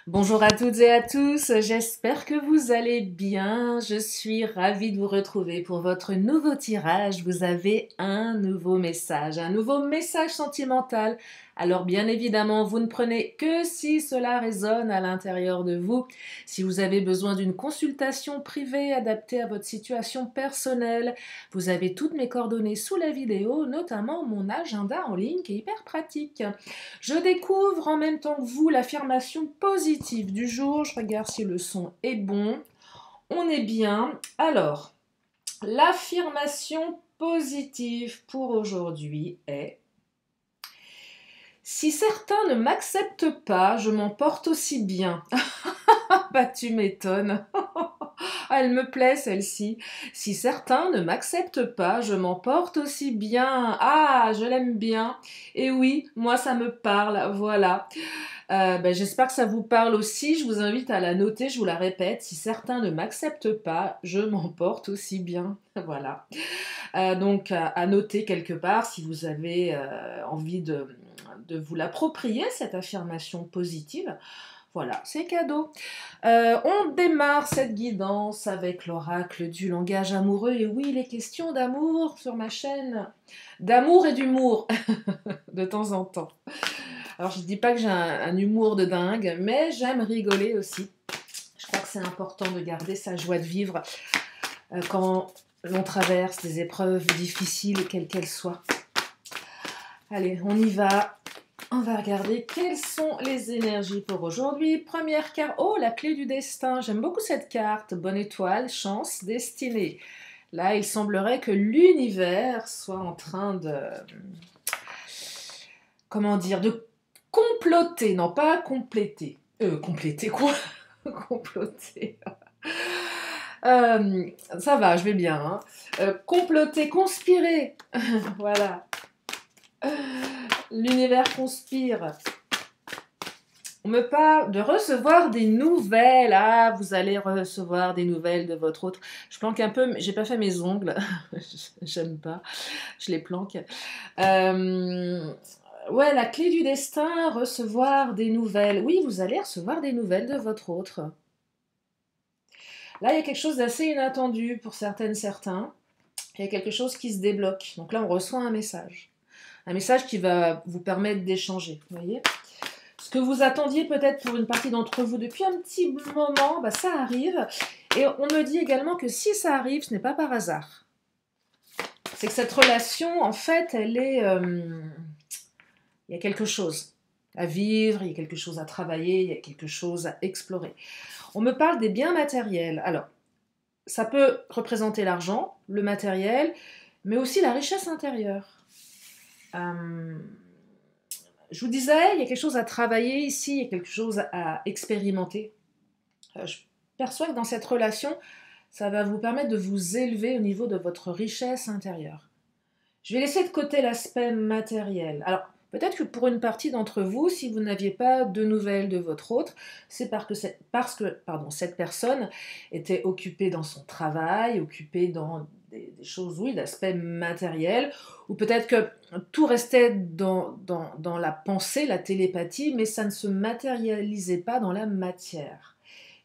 Bonjour à toutes et à tous, j'espère que vous allez bien. Je suis ravie de vous retrouver pour votre nouveau tirage. Vous avez un nouveau message sentimental. Alors bien évidemment, vous ne prenez que si cela résonne à l'intérieur de vous. Si vous avez besoin d'une consultation privée adaptée à votre situation personnelle, vous avez toutes mes coordonnées sous la vidéo, notamment mon agenda en ligne qui est hyper pratique. Je découvre en même temps que vous l'affirmation positive du jour. Je regarde si le son est bon. On est bien. Alors, l'affirmation positive pour aujourd'hui est: si certains ne m'acceptent pas, je m'en porte aussi bien. Bah tu m'étonnes. Elle me plaît celle-ci. Si certains ne m'acceptent pas, je m'en porte aussi bien. Ah, je l'aime bien. Et oui, moi ça me parle, voilà. J'espère que ça vous parle aussi. Je vous invite à la noter, je vous la répète. Si certains ne m'acceptent pas, je m'en porte aussi bien. Voilà. Donc à noter quelque part si vous avez envie de vous l'approprier, cette affirmation positive. Voilà, c'est cadeau. On démarre cette guidance avec l'oracle du langage amoureux. Et oui, il est question d'amour sur ma chaîne. D'amour et d'humour, de temps en temps. Alors, je ne dis pas que j'ai un humour de dingue, mais j'aime rigoler aussi. Je crois que c'est important de garder sa joie de vivre quand l'on traverse des épreuves difficiles, quelles qu'elles soient. Allez, on y va. On va regarder quelles sont les énergies pour aujourd'hui. Première carte, oh, la clé du destin. J'aime beaucoup cette carte. Bonne étoile, chance, destinée. Là, il semblerait que l'univers soit en train de... Comment dire? De comploter, non pas compléter. Compléter quoi? Comploter. Ça va, je vais bien. Hein. Comploter, conspirer. Voilà. L'univers conspire. On me parle de recevoir des nouvelles. Ah, vous allez recevoir des nouvelles de votre autre. Je planque un peu, mais j'ai pas fait mes ongles. J'aime pas. Je les planque. Ouais, la clé du destin, recevoir des nouvelles. Oui, vous allez recevoir des nouvelles de votre autre. Là, il y a quelque chose d'assez inattendu pour certaines, certains. Il y a quelque chose qui se débloque. Donc là, on reçoit un message. Un message qui va vous permettre d'échanger. Vous voyez ? Ce que vous attendiez peut-être pour une partie d'entre vous depuis un petit moment, bah, ça arrive. Et on me dit également que si ça arrive, ce n'est pas par hasard. C'est que cette relation, en fait, elle est... il y a quelque chose à vivre, il y a quelque chose à travailler, il y a quelque chose à explorer. On me parle des biens matériels. Alors, ça peut représenter l'argent, le matériel, mais aussi la richesse intérieure. Je vous disais, il y a quelque chose à travailler ici, il y a quelque chose à expérimenter. Je perçois que dans cette relation, ça va vous permettre de vous élever au niveau de votre richesse intérieure. Je vais laisser de côté l'aspect matériel. Alors, peut-être que pour une partie d'entre vous, si vous n'aviez pas de nouvelles de votre autre, c'est parce que cette personne était occupée dans son travail, occupée dans des choses, oui, d'aspect matériel, ou peut-être que tout restait dans la pensée, la télépathie, mais ça ne se matérialisait pas dans la matière.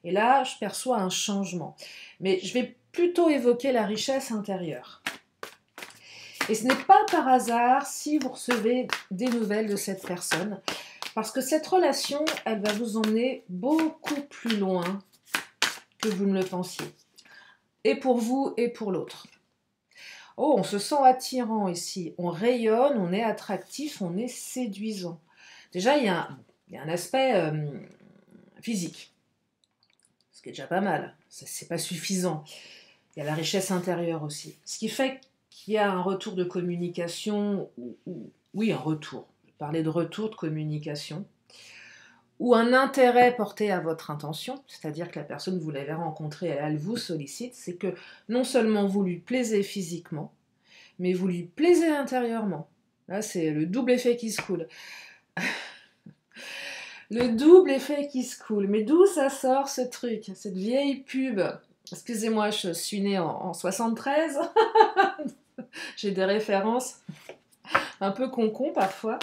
Et là, je perçois un changement. Mais je vais plutôt évoquer la richesse intérieure. Et ce n'est pas par hasard si vous recevez des nouvelles de cette personne, parce que cette relation, elle va vous emmener beaucoup plus loin que vous ne le pensiez. Et pour vous et pour l'autre. Oh, on se sent attirant ici, on rayonne, on est attractif, on est séduisant. Déjà, il y a un aspect physique, ce qui est déjà pas mal, c'est pas suffisant. Il y a la richesse intérieure aussi. Ce qui fait qu'il y a un retour de communication, oui, un retour, je parlais de retour de communication, ou un intérêt porté à votre intention, c'est-à-dire que la personne, vous l'avez rencontrée, elle vous sollicite, c'est que non seulement vous lui plaisez physiquement, mais vous lui plaisez intérieurement. Là, c'est le double effet qui se coule. Le double effet qui se coule. Mais d'où ça sort ce truc, cette vieille pub? Excusez-moi, je suis née en 73. J'ai des références un peu concon parfois.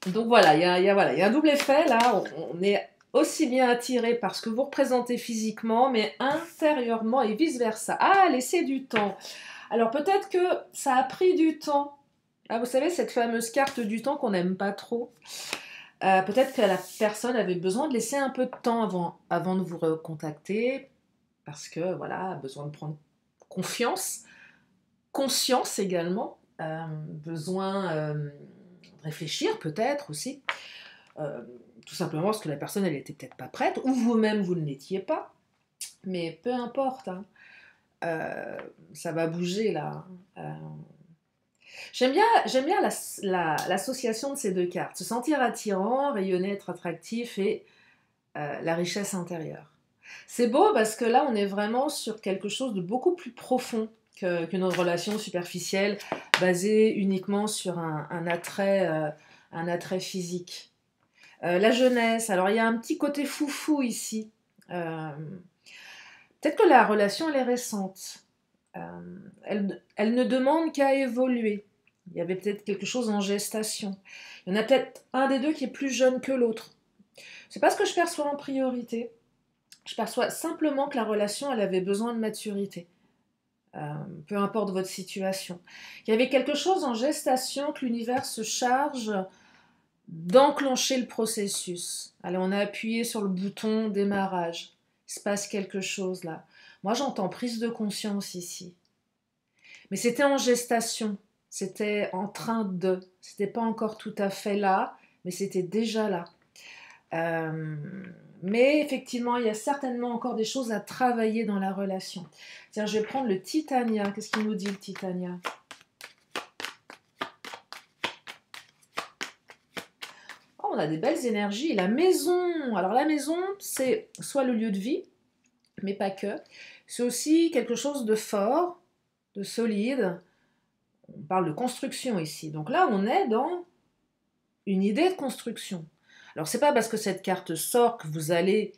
Donc voilà, voilà, il y a un double effet là. On est aussi bien attiré par ce que vous représentez physiquement, mais intérieurement et vice-versa. Ah, laissez du temps. Alors peut-être que ça a pris du temps. Ah, vous savez, cette fameuse carte du temps qu'on n'aime pas trop. Peut-être que la personne avait besoin de laisser un peu de temps avant de vous recontacter, parce que voilà, besoin de prendre confiance, conscience également, besoin de réfléchir peut-être aussi, euh, tout simplement parce que la personne elle était peut-être pas prête, ou vous-même vous ne l'étiez pas, mais peu importe, hein, euh, ça va bouger là. Euh, j'aime bien l'association de ces deux cartes, se sentir attirant, rayonner, être attractif et la richesse intérieure. C'est beau parce que là, on est vraiment sur quelque chose de beaucoup plus profond qu'une relation superficielle basée uniquement sur un attrait physique. La jeunesse, alors il y a un petit côté foufou ici. Euh, Peut-être que la relation, elle est récente. Elle ne demande qu'à évoluer. Il y avait peut-être quelque chose en gestation. Il y en a peut-être un des deux qui est plus jeune que l'autre. C'est pas ce que je perçois en priorité. Je perçois simplement que la relation, elle avait besoin de maturité. Euh, Peu importe votre situation. Il y avait quelque chose en gestation que l'univers se charge d'enclencher le processus. Allez, on a appuyé sur le bouton démarrage. Il se passe quelque chose là. Moi, j'entends prise de conscience ici. Mais c'était en gestation. C'était en train de. C'était pas encore tout à fait là, mais c'était déjà là. Euh, mais effectivement, il y a certainement encore des choses à travailler dans la relation. Tiens, je vais prendre le Titania. Qu'est-ce qu'il nous dit le Titania? Oh, on a des belles énergies. La maison. Alors la maison, c'est soit le lieu de vie, mais pas que. C'est aussi quelque chose de fort, de solide. On parle de construction ici. Donc là, on est dans une idée de construction. Alors c'est pas parce que cette carte sort que vous allez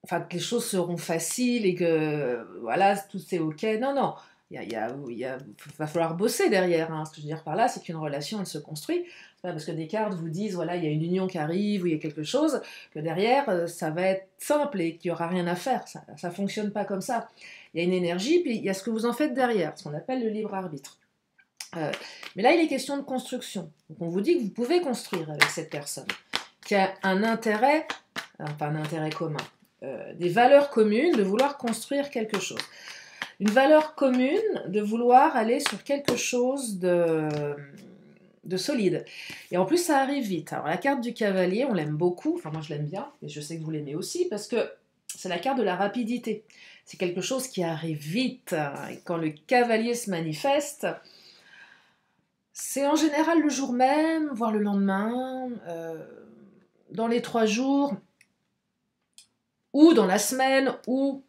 enfin, que les choses seront faciles et que voilà, tout est ok. Non, non, va falloir bosser derrière. Hein. Ce que je veux dire par là, c'est qu'une relation, elle se construit. C'est pas parce que des cartes vous disent, voilà, il y a une union qui arrive ou il y a quelque chose, que derrière, ça va être simple et qu'il n'y aura rien à faire. Ça ne fonctionne pas comme ça. Il y a une énergie, puis il y a ce que vous en faites derrière, ce qu'on appelle le libre arbitre. Euh, mais là, il est question de construction. Donc on vous dit que vous pouvez construire avec cette personne, qui a un intérêt, enfin un intérêt commun, des valeurs communes, de vouloir construire quelque chose. Une valeur commune, de vouloir aller sur quelque chose de solide. Et en plus, ça arrive vite. Alors la carte du cavalier, on l'aime beaucoup, enfin moi je l'aime bien, mais je sais que vous l'aimez aussi, parce que c'est la carte de la rapidité. C'est quelque chose qui arrive vite. Et quand le cavalier se manifeste, c'est en général le jour même, voire le lendemain, dans les 3 jours, ou dans la semaine, ou,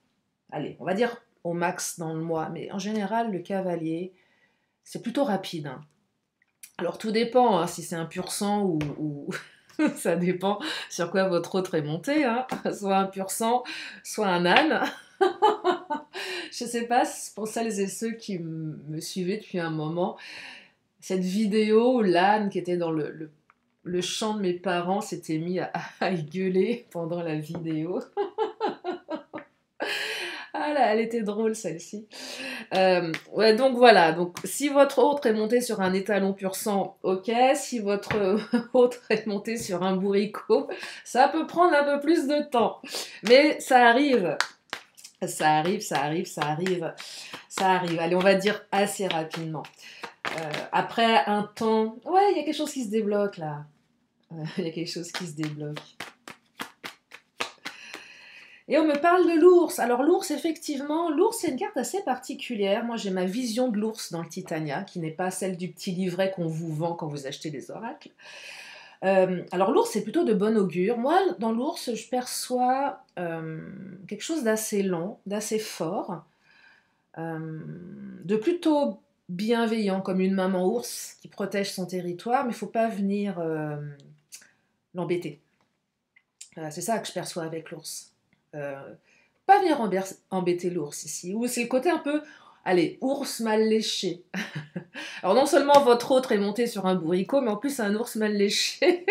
allez, on va dire au max dans le mois. Mais en général, le cavalier, c'est plutôt rapide. Hein. Alors tout dépend, hein, si c'est un pur sang ou ça dépend sur quoi votre autre est monté. Hein. Soit un pur sang, soit un âne. Je sais pas, pour celles et ceux qui me suivaient depuis un moment, cette vidéo où l'âne qui était dans le champ de mes parents s'était mis à gueuler pendant la vidéo. Ah là, elle était drôle celle-ci. Ouais, donc voilà. Donc si votre autre est monté sur un étalon pur sang, ok. Si votre autre est monté sur un bourricot, ça peut prendre un peu plus de temps. Mais ça arrive. Ça arrive, ça arrive, ça arrive. Ça arrive. Allez, on va dire assez rapidement. Après un temps... Ouais, il y a quelque chose qui se débloque là. Il y a quelque chose qui se débloque. Et on me parle de l'ours. Alors l'ours, effectivement, l'ours c'est une carte assez particulière. Moi j'ai ma vision de l'ours dans le Titania, qui n'est pas celle du petit livret qu'on vous vend quand vous achetez des oracles. Alors l'ours c'est plutôt de bon augure. Moi dans l'ours je perçois quelque chose d'assez lent, d'assez fort, de plutôt bienveillant, comme une maman ours qui protège son territoire, mais il ne faut pas venir l'embêter. C'est ça que je perçois avec l'ours. Euh, Pas venir embêter l'ours ici. Ou c'est le côté un peu, Allez, ours mal léché. Alors non seulement votre autre est monté sur un bourricot, mais en plus c'est un ours mal léché.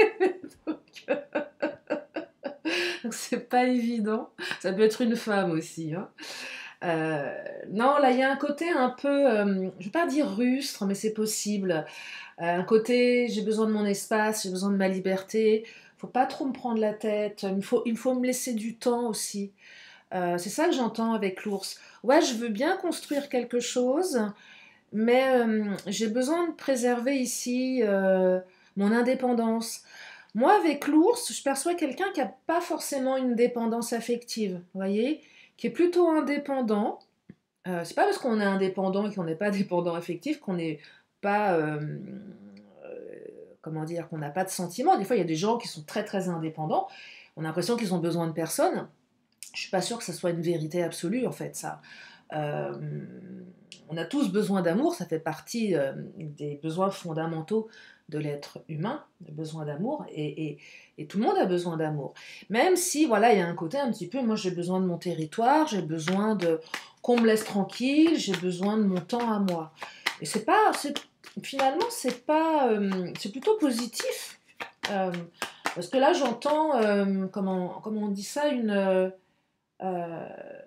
Donc c'est pas évident. Ça peut être une femme aussi, hein. Euh, non, là il y a un côté un peu, je vais pas dire rustre, mais c'est possible. Un côté, j'ai besoin de mon espace, j'ai besoin de ma liberté. Faut pas trop me prendre la tête. Il faut me laisser du temps aussi. C'est ça que j'entends avec l'ours. Ouais, je veux bien construire quelque chose, mais j'ai besoin de préserver ici mon indépendance. Moi, avec l'ours, je perçois quelqu'un qui n'a pas forcément une dépendance affective, vous voyez, qui est plutôt indépendant. C'est pas parce qu'on est indépendant et qu'on n'est pas dépendant affectif qu'on n'est pas, comment dire, qu'on n'a pas de sentiments. Des fois, il y a des gens qui sont très très indépendants. On a l'impression qu'ils ont besoin de personne. Je suis pas sûre que ça soit une vérité absolue en fait ça. Euh, on a tous besoin d'amour, ça fait partie des besoins fondamentaux de l'être humain, le besoin d'amour, et tout le monde a besoin d'amour. Même si, voilà, il y a un côté un petit peu, moi j'ai besoin de mon territoire, j'ai besoin de qu'on me laisse tranquille, j'ai besoin de mon temps à moi. Et c'est pas, finalement, c'est pas, c'est plutôt positif. Euh, Parce que là, j'entends, comment on dit ça,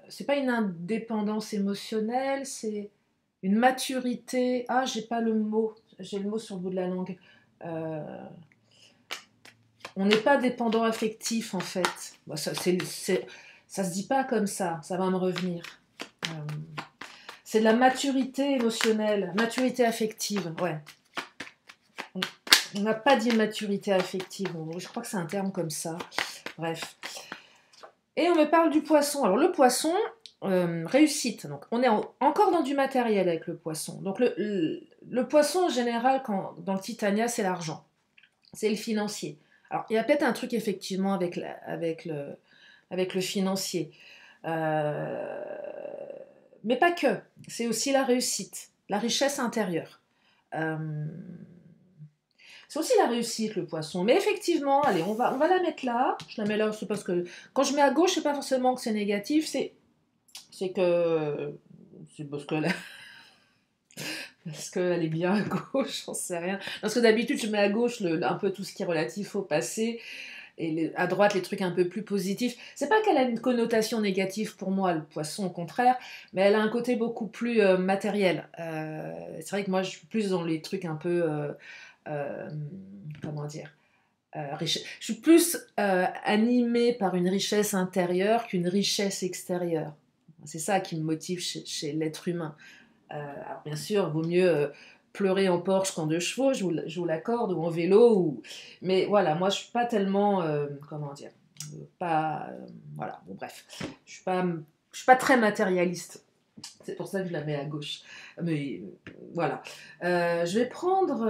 c'est pas une indépendance émotionnelle, c'est une maturité. Ah, j'ai pas le mot, j'ai le mot sur le bout de la langue. Euh, on n'est pas dépendant affectif en fait. Bon, ça se dit pas comme ça va me revenir. Euh, c'est de la maturité émotionnelle, maturité affective, ouais. On n'a pas dit maturité affective, je crois que c'est un terme comme ça. Bref. Et on me parle du poisson. Alors le poisson, réussite. Donc on est encore dans du matériel avec le poisson. Donc le poisson en général, dans le Titania, c'est l'argent. C'est le financier. Alors il y a peut-être un truc effectivement avec le financier. Euh, mais pas que. C'est aussi la réussite, la richesse intérieure. Euh, c'est aussi la réussite, le poisson. Mais effectivement, allez, on va la mettre là. Je la mets là, c'est parce que quand je mets à gauche, c'est pas forcément que c'est négatif, c'est que c'est parce qu'elle est bien à gauche, j'en sais rien. Parce que d'habitude, je mets à gauche un peu tout ce qui est relatif au passé et à droite les trucs un peu plus positifs. C'est pas qu'elle a une connotation négative pour moi, le poisson, au contraire, mais elle a un côté beaucoup plus matériel. C'est vrai que moi, je suis plus dans les trucs un peu euh, comment dire, je suis plus animée par une richesse intérieure qu'une richesse extérieure. C'est ça qui me motive chez l'être humain. Alors bien sûr, il vaut mieux pleurer en Porsche qu'en deux chevaux, je vous l'accorde, ou en vélo, mais voilà, moi je suis pas tellement, comment dire, pas, voilà, bon bref, je suis pas très matérialiste. C'est pour ça que je la mets à gauche. Mais voilà. Je vais prendre.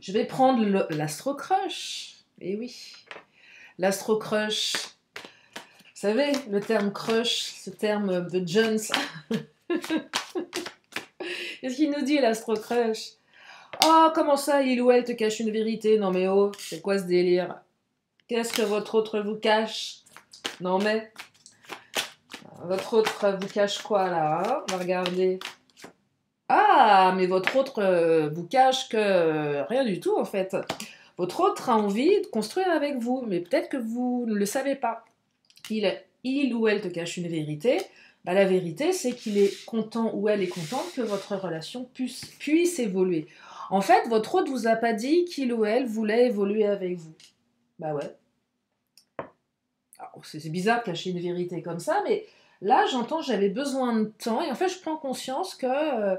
Je vais prendre l'astro-crush. Eh oui, l'astro-crush. Vous savez, le terme crush, ce terme de Jones. Qu'est-ce qu'il nous dit, l'astro-crush? Oh, comment ça, il ou elle te cache une vérité? Non mais oh, c'est quoi ce délire? Qu'est-ce que votre autre vous cache? Non mais, votre autre vous cache quoi là, hein? On va regarder. Ah, mais votre autre vous cache que rien du tout en fait. Votre autre a envie de construire avec vous, mais peut-être que vous ne le savez pas. Il ou elle te cache une vérité. Bah, la vérité, c'est qu'il est content ou elle est contente que votre relation puisse évoluer. En fait, votre autre vous a pas dit qu'il ou elle voulait évoluer avec vous. Bah ouais. Alors, c'est bizarre de cacher une vérité comme ça, mais là, j'entends que j'avais besoin de temps et en fait, je prends conscience que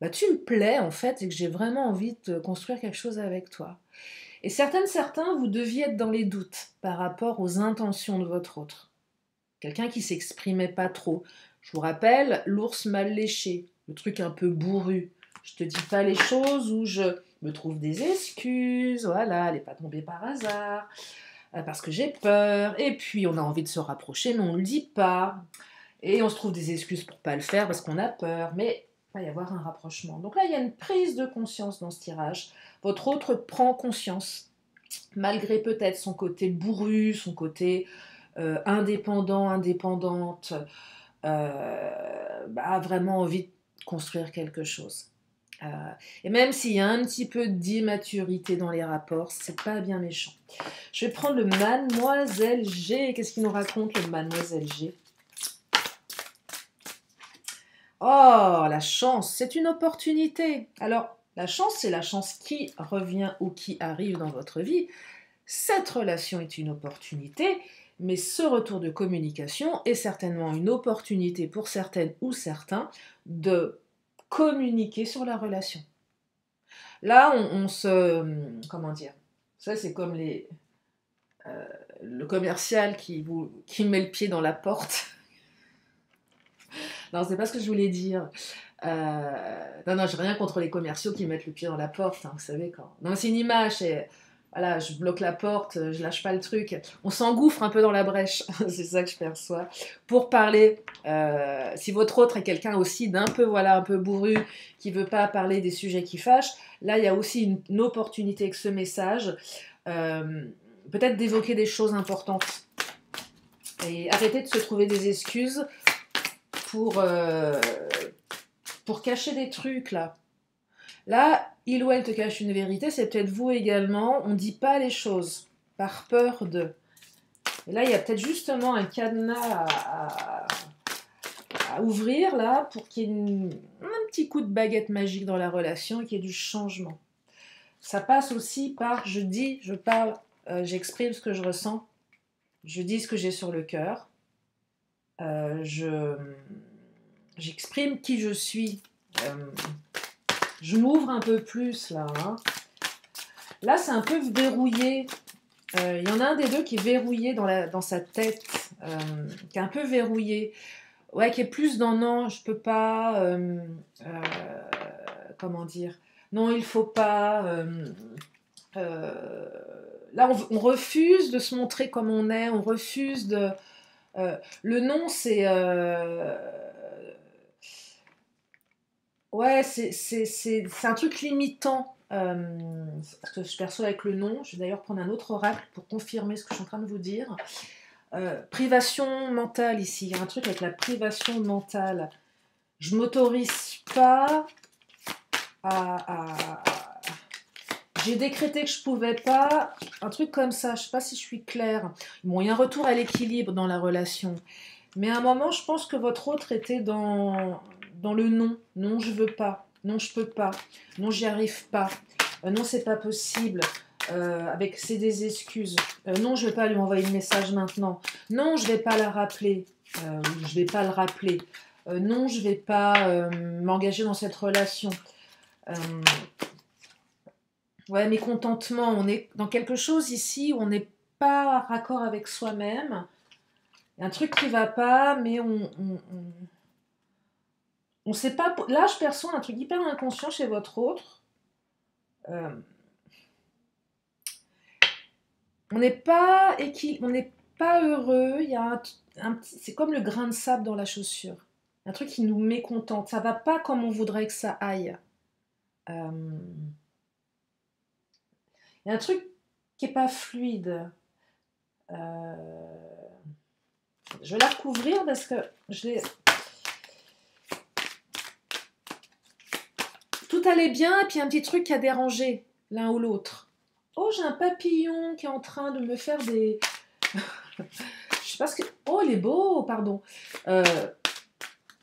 bah, tu me plais en fait et que j'ai vraiment envie de construire quelque chose avec toi. Et certains, vous deviez être dans les doutes par rapport aux intentions de votre autre. Quelqu'un qui s'exprimait pas trop. Je vous rappelle, l'ours mal léché, le truc un peu bourru. Je te dis pas les choses où je me trouve des excuses, voilà, elle n'est pas tombée par hasard, parce que j'ai peur, et puis on a envie de se rapprocher, mais on ne le dit pas. Et on se trouve des excuses pour pas le faire parce qu'on a peur, mais il va y avoir un rapprochement. Donc là, il y a une prise de conscience dans ce tirage. Votre autre prend conscience, malgré peut-être son côté bourru, son côté indépendant, indépendante. a vraiment envie de construire quelque chose. Euh, et même s'il y a un petit peu d'immaturité dans les rapports, c'est pas bien méchant. Je vais prendre le Mademoiselle G. Qu'est-ce qu'il nous raconte, le Mademoiselle G? Oh, la chance, c'est une opportunité. Alors, la chance, c'est la chance qui revient ou qui arrive dans votre vie. Cette relation est une opportunité, mais ce retour de communication est certainement une opportunité pour certaines ou certains de communiquer sur la relation. Là, on se... Comment dire? Ça, c'est comme le commercial qui met le pied dans la porte. Non, c'est pas ce que je voulais dire. Non, j'ai rien contre les commerciaux qui mettent le pied dans la porte, hein, vous savez quand. Non, c'est une image, voilà, je bloque la porte, je lâche pas le truc. On s'engouffre un peu dans la brèche, c'est ça que je perçois. Pour parler, si votre autre est quelqu'un aussi d'un peu, voilà, un peu bourru, qui veut pas parler des sujets qui fâchent, là, il y a aussi une opportunité avec ce message, peut-être d'évoquer des choses importantes. Et arrêter de se trouver des excuses pour cacher des trucs, là. Là, il ou elle te cache une vérité, c'est peut-être vous également. On ne dit pas les choses par peur de. Et là, il y a peut-être justement un cadenas à ouvrir, là, pour qu'il y ait un petit coup de baguette magique dans la relation et qu'il y ait du changement. Ça passe aussi par je dis, je parle, j'exprime ce que je ressens, je dis ce que j'ai sur le cœur, j'exprime qui je suis. Je m'ouvre un peu plus là. Hein. Là, c'est un peu verrouillé. Il y en a un des deux qui est verrouillé dans sa tête, qui est un peu verrouillé. Ouais, qui est plus dans non, je peux pas. Comment dire? Non, il faut pas. Là, on refuse de se montrer comme on est. On refuse de. Le non, c'est. Ouais, c'est un truc limitant. Ce que je perçois avec le nom. Je vais d'ailleurs prendre un autre oracle pour confirmer ce que je suis en train de vous dire. Privation mentale ici. Il y a un truc avec la privation mentale. Je m'autorise pas à... J'ai décrété que je pouvais pas. Un truc comme ça. Je sais pas si je suis claire. Bon, il y a un retour à l'équilibre dans la relation. Mais à un moment, je pense que votre autre était dans le non. Non, je veux pas. Non, je peux pas. Non, j'y arrive pas. Non, c'est pas possible. C'est des excuses. Non, je vais pas lui envoyer le message maintenant. Non, je vais pas la rappeler. Je vais pas le rappeler. Non, je vais pas m'engager dans cette relation. Ouais, mécontentement. On est dans quelque chose ici où on n'est pas raccord avec soi-même. Il y a un truc qui va pas, mais on sait pas. Là, je perçois un truc hyper inconscient chez votre autre. On n'est pas on n'est pas heureux. Il y a c'est comme le grain de sable dans la chaussure. Un truc qui nous mécontente. Ça va pas comme on voudrait que ça aille. Il y a un truc qui est pas fluide. Je vais la recouvrir parce que tout allait bien et puis un petit truc qui a dérangé l'un ou l'autre. Oh, j'ai un papillon qui est en train de me faire des... Je sais pas ce que... Oh, il est beau, pardon.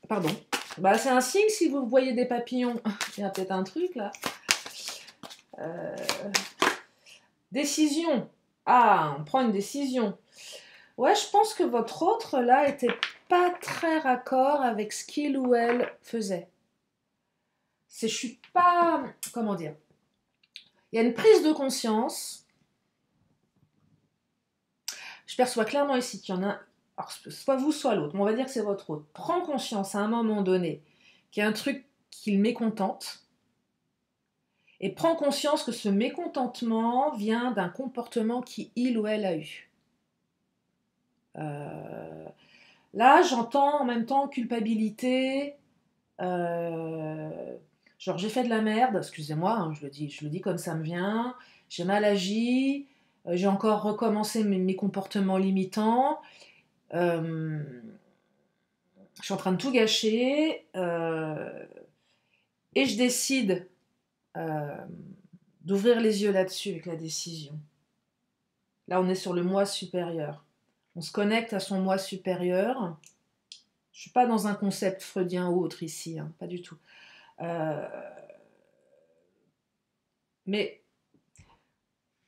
Pardon. Bah, c'est un signe si vous voyez des papillons. Il y a peut-être un truc, là. Décision. Ah, on prend une décision. Ouais, je pense que votre autre, là, était pas très raccord avec ce qu'il ou elle faisait. Je suis pas... Comment dire? Il y a une prise de conscience. Je perçois clairement ici qu'il y en a... Alors, soit vous, soit l'autre. Mais on va dire que c'est votre autre. Prend conscience à un moment donné qu'il y a un truc qui le mécontente. Et prend conscience que ce mécontentement vient d'un comportement qu'il ou elle a eu. Là, j'entends en même temps culpabilité. Genre, j'ai fait de la merde, excusez-moi, hein, je le dis comme ça me vient. J'ai mal agi. J'ai encore recommencé mes comportements limitants. Je suis en train de tout gâcher et je décide d'ouvrir les yeux là-dessus avec la décision. Là, on est sur le moi supérieur. On se connecte à son moi supérieur. Je ne suis pas dans un concept freudien ou autre ici, hein, pas du tout. Mais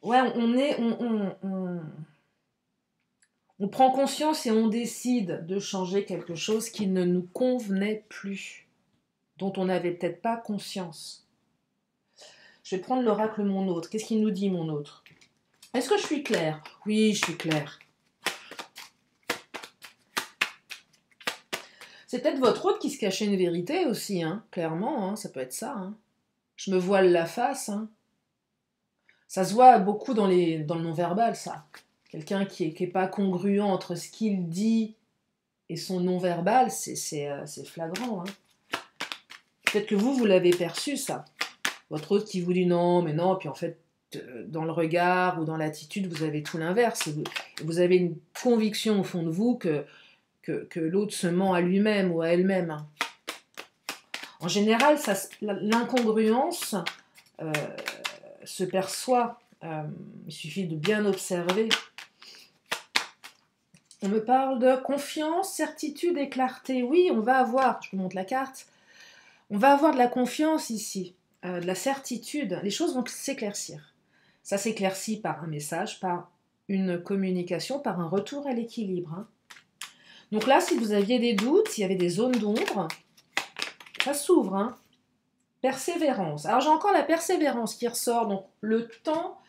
ouais, on prend conscience et on décide de changer quelque chose qui ne nous convenait plus, dont on n'avait peut-être pas conscience. Je vais prendre l'oracle Mon Autre. Qu'est-ce qu'il nous dit, Mon Autre? Est-ce que je suis claire? Oui, je suis claire. C'est peut-être votre autre qui se cachait une vérité aussi, hein, clairement, hein, ça peut être ça. Hein. Je me voile la face. Hein. Ça se voit beaucoup dans le non-verbal, ça. Quelqu'un qui est pas congruent entre ce qu'il dit et son non-verbal, c'est flagrant. Hein. Peut-être que vous l'avez perçu, ça. Votre autre qui vous dit non, mais non, puis en fait, dans le regard ou dans l'attitude, vous avez tout l'inverse. Vous avez une conviction au fond de vous que l'autre se ment à lui-même ou à elle-même. Hein. En général, l'incongruence se perçoit. Il suffit de bien observer. On me parle de confiance, certitude et clarté. Oui, on va avoir, je vous montre la carte, on va avoir de la confiance ici, de la certitude. Les choses vont s'éclaircir. Ça s'éclaircit par un message, par une communication, par un retour à l'équilibre. Hein. Donc là, si vous aviez des doutes, s'il y avait des zones d'ombre, ça s'ouvre. Hein. Persévérance. Alors j'ai encore la persévérance qui ressort, donc le temps.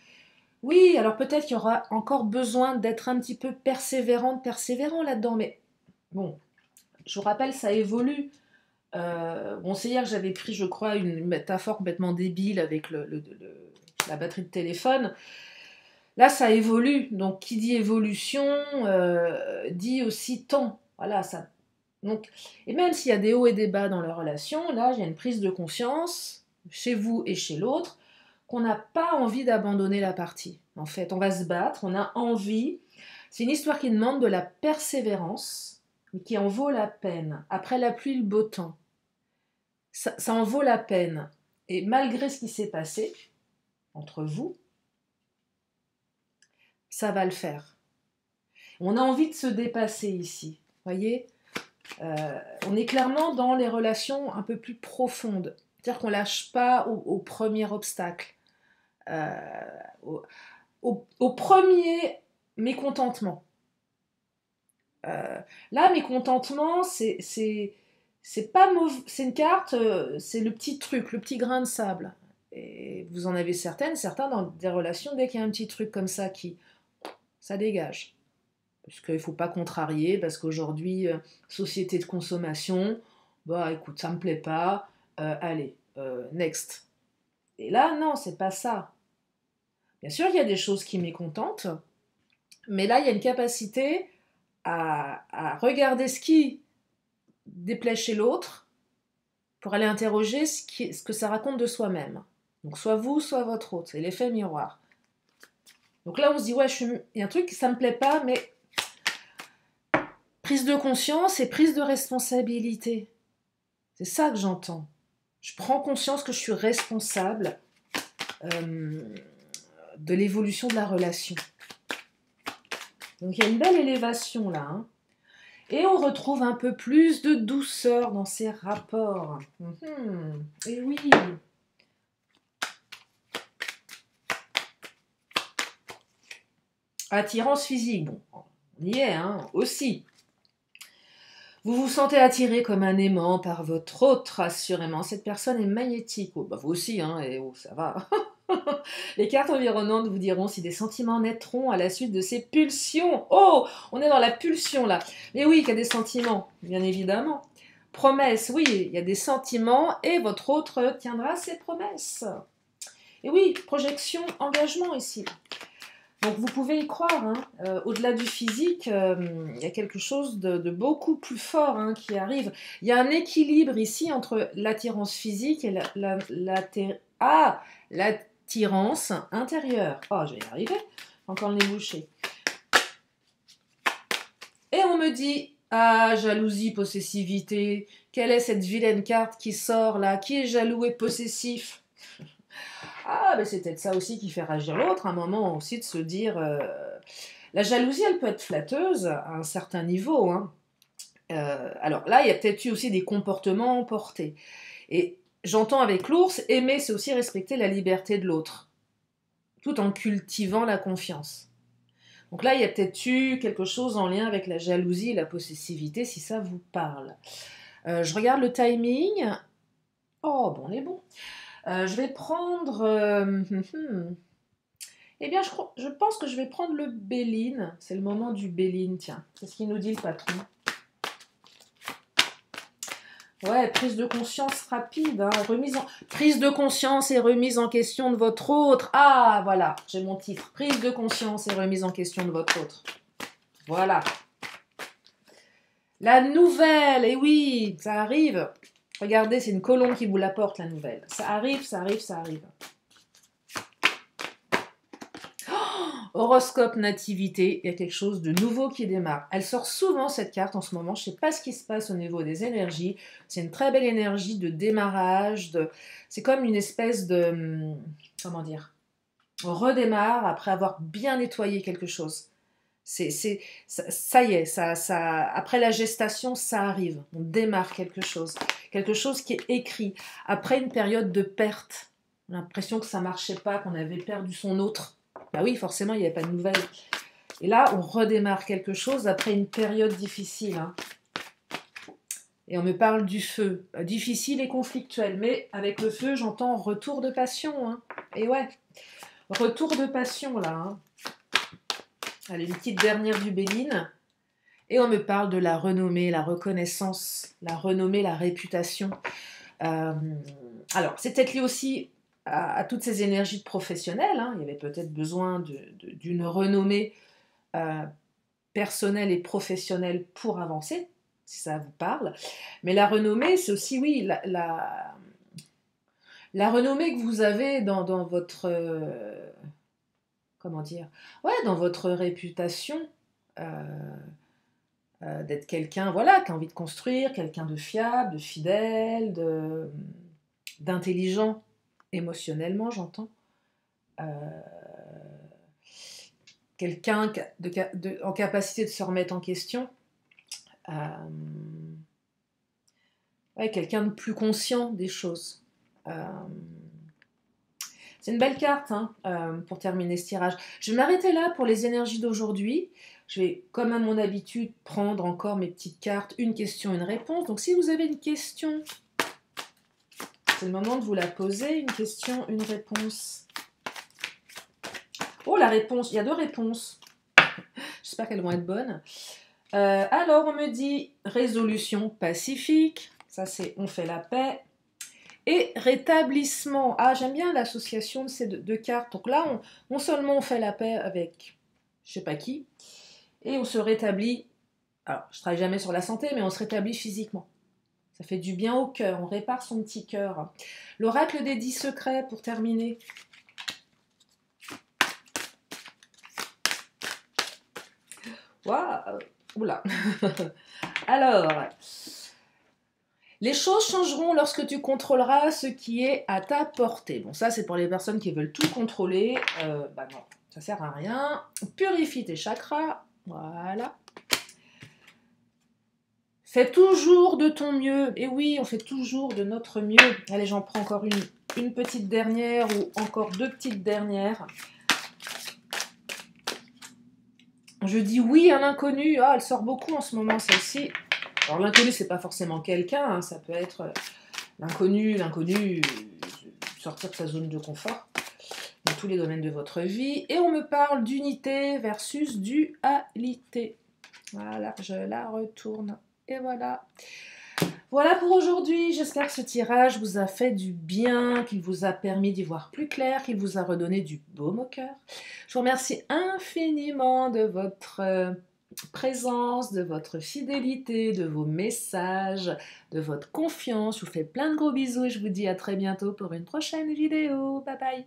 Oui, alors peut-être qu'il y aura encore besoin d'être un petit peu persévérant là-dedans, mais bon, je vous rappelle, ça évolue. Bon, c'est hier que j'avais pris, je crois, une métaphore complètement débile avec la batterie de téléphone. Là, ça évolue, donc qui dit évolution dit aussi temps. Voilà, ça. Donc, et même s'il y a des hauts et des bas dans la relation, là, il y a une prise de conscience, chez vous et chez l'autre, qu'on n'a pas envie d'abandonner la partie. En fait, on va se battre, on a envie. C'est une histoire qui demande de la persévérance, mais qui en vaut la peine. Après la pluie, le beau temps. Ça en vaut la peine. Et malgré ce qui s'est passé entre vous, ça va le faire. On a envie de se dépasser ici. Voyez, on est clairement dans les relations un peu plus profondes. C'est-à-dire qu'on ne lâche pas au premier obstacle. Au premier mécontentement. Là, mécontentement, c'est pas mauvais, c'est une carte, c'est le petit truc, le petit grain de sable. Et vous en avez certains dans des relations, dès qu'il y a un petit truc comme ça ça dégage. Parce qu'il ne faut pas contrarier, parce qu'aujourd'hui, société de consommation, bah écoute, ça me plaît pas, allez, next. Et là, non, c'est pas ça. Bien sûr, il y a des choses qui mécontentent, mais là, il y a une capacité à regarder ce qui déplaît chez l'autre pour aller interroger ce que ça raconte de soi-même. Donc, soit vous, soit votre autre. C'est l'effet miroir. Donc là, on se dit, ouais, il y a un truc, ça me plaît pas, mais prise de conscience et prise de responsabilité. C'est ça que j'entends. Je prends conscience que je suis responsable de l'évolution de la relation. Donc il y a une belle élévation là. Hein. Et on retrouve un peu plus de douceur dans ces rapports. Et oui. Attirance physique. Bon, on y est, hein, aussi. Vous vous sentez attiré comme un aimant par votre autre, assurément. Cette personne est magnétique. Oh, bah vous aussi, hein, et oh, ça va. Les cartes environnantes vous diront si des sentiments naîtront à la suite de ces pulsions. Oh, on est dans la pulsion là. Mais oui, il y a des sentiments, bien évidemment. Promesses, oui, il y a des sentiments et votre autre tiendra ses promesses. Et oui, projection, engagement ici. Donc vous pouvez y croire, hein. Au-delà du physique, il y a quelque chose de beaucoup plus fort hein, qui arrive. Il y a un équilibre ici entre l'attirance physique et l'attirance intérieure. Oh, je vais y arriver, encore le nez bouché. Et on me dit, Ah, jalousie, possessivité. Quelle est cette vilaine carte qui sort là? Qui est jaloux et possessif? Ah, mais c'est peut-être ça aussi qui fait réagir l'autre, un moment aussi de se dire... La jalousie, elle peut être flatteuse à un certain niveau, hein. Alors là, il y a peut-être eu aussi des comportements emportés. Et j'entends avec l'ours, aimer, c'est aussi respecter la liberté de l'autre, tout en cultivant la confiance. Donc là, il y a peut-être eu quelque chose en lien avec la jalousie et la possessivité, si ça vous parle. Je regarde le timing. Oh, bon, on est bon. Je vais prendre... Eh bien, je pense que je vais prendre le Béline. C'est le moment du Béline, tiens. C'est ce qu'il nous dit le patron. Ouais, prise de conscience rapide, hein, prise de conscience et remise en question de votre autre. Ah, voilà, j'ai mon titre. Prise de conscience et remise en question de votre autre. Voilà. La nouvelle, et oui, ça arrive. Regardez, c'est une colombe qui vous l'apporte, la nouvelle. Ça arrive, ça arrive, ça arrive. Horoscope nativité, il y a quelque chose de nouveau qui démarre. Elle sort souvent cette carte en ce moment, je ne sais pas ce qui se passe au niveau des énergies, c'est une très belle énergie de démarrage, c'est comme une espèce de, comment dire, on redémarre après avoir bien nettoyé quelque chose. Ça y est, après la gestation, ça arrive, on démarre quelque chose qui est écrit, après une période de perte, l'impression que ça ne marchait pas, qu'on avait perdu son autre. Bah oui, forcément, il n'y avait pas de nouvelles. Et là, on redémarre quelque chose après une période difficile. Hein. Et on me parle du feu. Difficile et conflictuel. Mais avec le feu, j'entends retour de passion. Hein. Et ouais, retour de passion, là. Hein. Allez, une petite dernière du Béline. Et on me parle de la renommée, la reconnaissance, la renommée, la réputation. Alors, c'est peut-être lié aussi à toutes ces énergies de professionnels. Hein. Il y avait peut-être besoin d'une renommée personnelle et professionnelle pour avancer, si ça vous parle. Mais la renommée, c'est aussi, oui, la renommée que vous avez dans votre... comment dire? Ouais, dans votre réputation. D'être quelqu'un, voilà, qui a envie de construire, quelqu'un de fiable, de fidèle, d'intelligent émotionnellement, j'entends. Quelqu'un en capacité de se remettre en question. Ouais, quelqu'un de plus conscient des choses. C'est une belle carte hein, pour terminer ce tirage. Je vais m'arrêter là pour les énergies d'aujourd'hui. Je vais, comme à mon habitude, prendre encore mes petites cartes, une question, une réponse. Donc si vous avez une question, c'est le moment de vous la poser. Une question, une réponse. Oh, la réponse, il y a 2 réponses. J'espère qu'elles vont être bonnes. Alors, on me dit résolution pacifique. Ça, c'est on fait la paix. Et rétablissement. Ah, j'aime bien l'association de ces 2 cartes. Donc là, on seulement on fait la paix avec je sais pas qui. Et on se rétablit. Alors, je ne travaille jamais sur la santé, mais on se rétablit physiquement. Ça fait du bien au cœur. On répare son petit cœur. L'oracle des 10 secrets pour terminer. Waouh. Oula. Alors, les choses changeront lorsque tu contrôleras ce qui est à ta portée. Bon, ça, c'est pour les personnes qui veulent tout contrôler. Bah non, ça sert à rien. Purifie tes chakras. Voilà. Fais toujours de ton mieux. Et oui, on fait toujours de notre mieux. Allez, j'en prends encore une petite dernière ou encore 2 petites dernières. Je dis oui à l'inconnu. Ah, elle sort beaucoup en ce moment, celle-ci. Alors, l'inconnu, c'est pas forcément quelqu'un. Hein. Ça peut être l'inconnu, sortir de sa zone de confort dans tous les domaines de votre vie. Et on me parle d'unité versus dualité. Voilà, je la retourne. Et voilà. Voilà pour aujourd'hui. J'espère que ce tirage vous a fait du bien, qu'il vous a permis d'y voir plus clair, qu'il vous a redonné du baume au cœur. Je vous remercie infiniment de votre présence, de votre fidélité, de vos messages, de votre confiance. Je vous fais plein de gros bisous et je vous dis à très bientôt pour une prochaine vidéo. Bye bye.